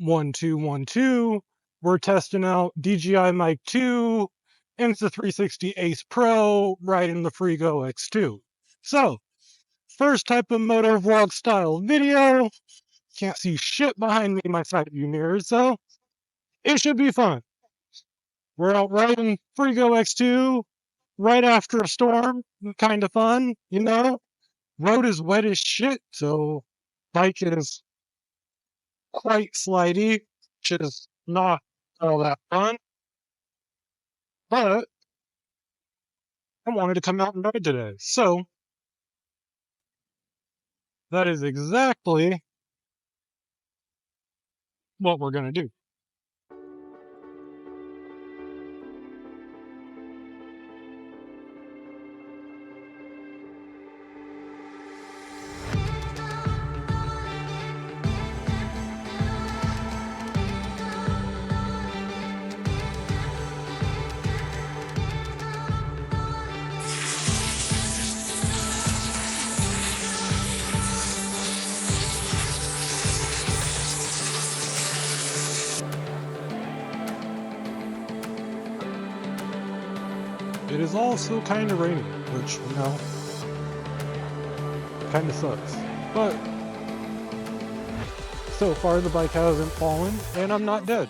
1 2 1 2. We're testing out Dji Mic 2, Insta360 AcePro, right in the Freego X2. So, first type of moto vlog style video. Can't see shit behind me in my side view mirrors, so it should be fun. We're out riding Freego X2 right after a storm. Kind of fun, you know? Road is wet as shit, so bike is quite slidey, which is not all that fun. But I wanted to come out and ride today, so that is exactly what we're gonna do. It is also kind of raining, which, you know, kind of sucks. But so far the bike hasn't fallen, and I'm not dead.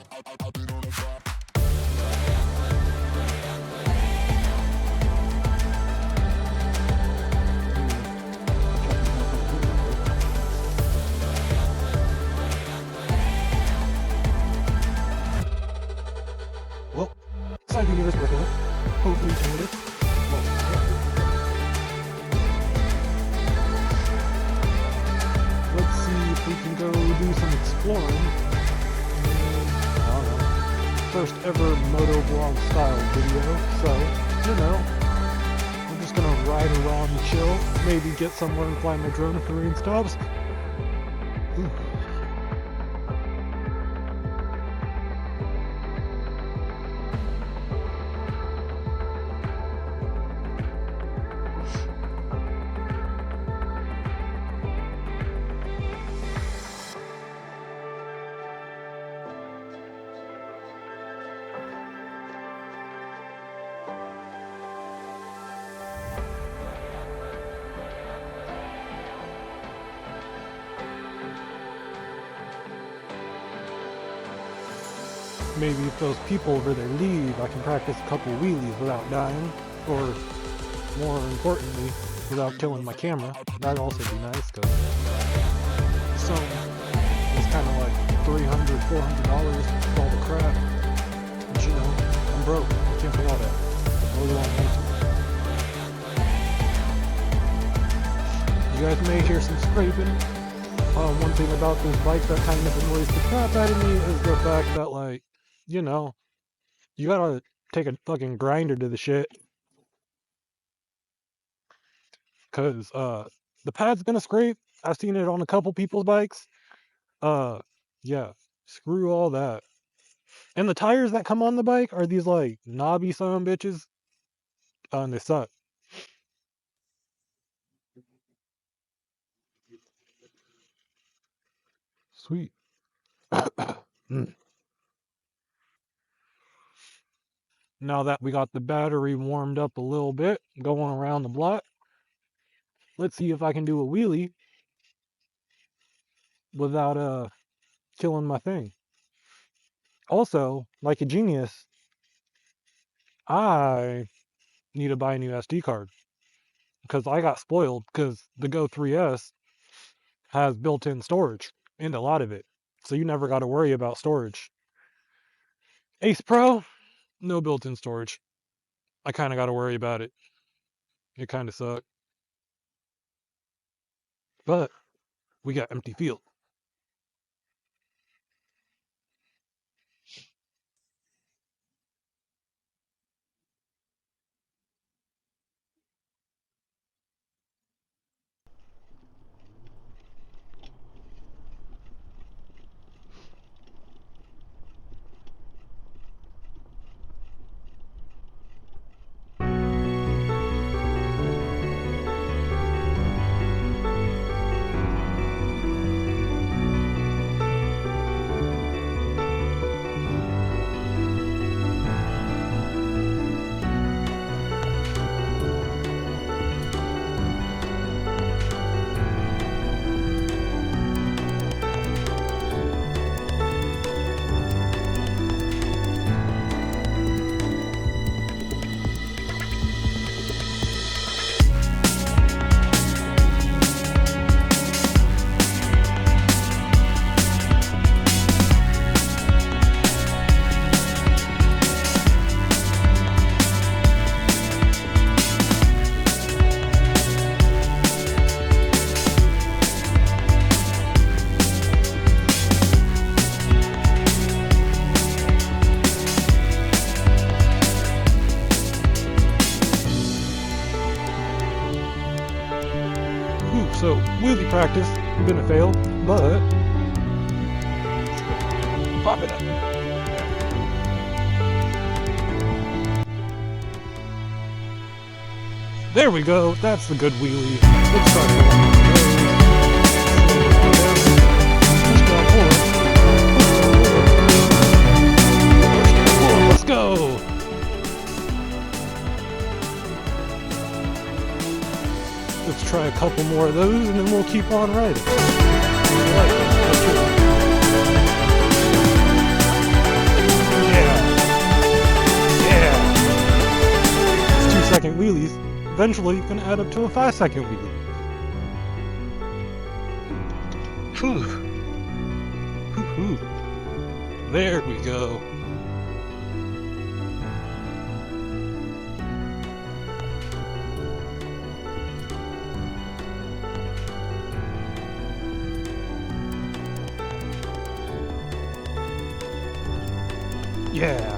Well, side view mirror's working. Hopefully you it. Well, yeah. Let's see if we can go do some exploring. I don't know. First ever moto vlog style video, so, you know, I'm just gonna ride around and chill, maybe get somewhere and fly my drone if the rain stops. Ooh. Maybe if those people over there leave, I can practice a couple wheelies without dying, or more importantly, without killing my camera. That'd also be nice, because so it's kind of like $300, $400 for all the crap. But you know, I'm broke. I can't pay all that. I really want to. You guys may hear some scraping. One thing about this bike that kind of annoys the crap out of me is the fact that, like, you know, you gotta take a fucking grinder to the shit. Cause the pad's gonna scrape. I've seen it on a couple people's bikes. Yeah, screw all that. And the tires that come on the bike are these like knobby son of bitches. And they suck. Sweet. Now that we got the battery warmed up a little bit, going around the block, let's see if I can do a wheelie without killing my thing. Also, like a genius, I need to buy a new SD card because I got spoiled because the Go 3S has built-in storage into a lot of it, so you never got to worry about storage. Ace Pro, no built-in storage. I kind of got to worry about it. It kind of sucked, but we got empty field. Ooh, so wheelie practice, gonna fail, but pop it up. There we go. That's the good wheelie. Let's try for one more. Let's go. Let's try a couple more of those, and then we'll keep on riding. Yeah. 2-second wheelies. Eventually, gonna add up to a 5-second wheelie. Whew. Whew. There we go. Yeah.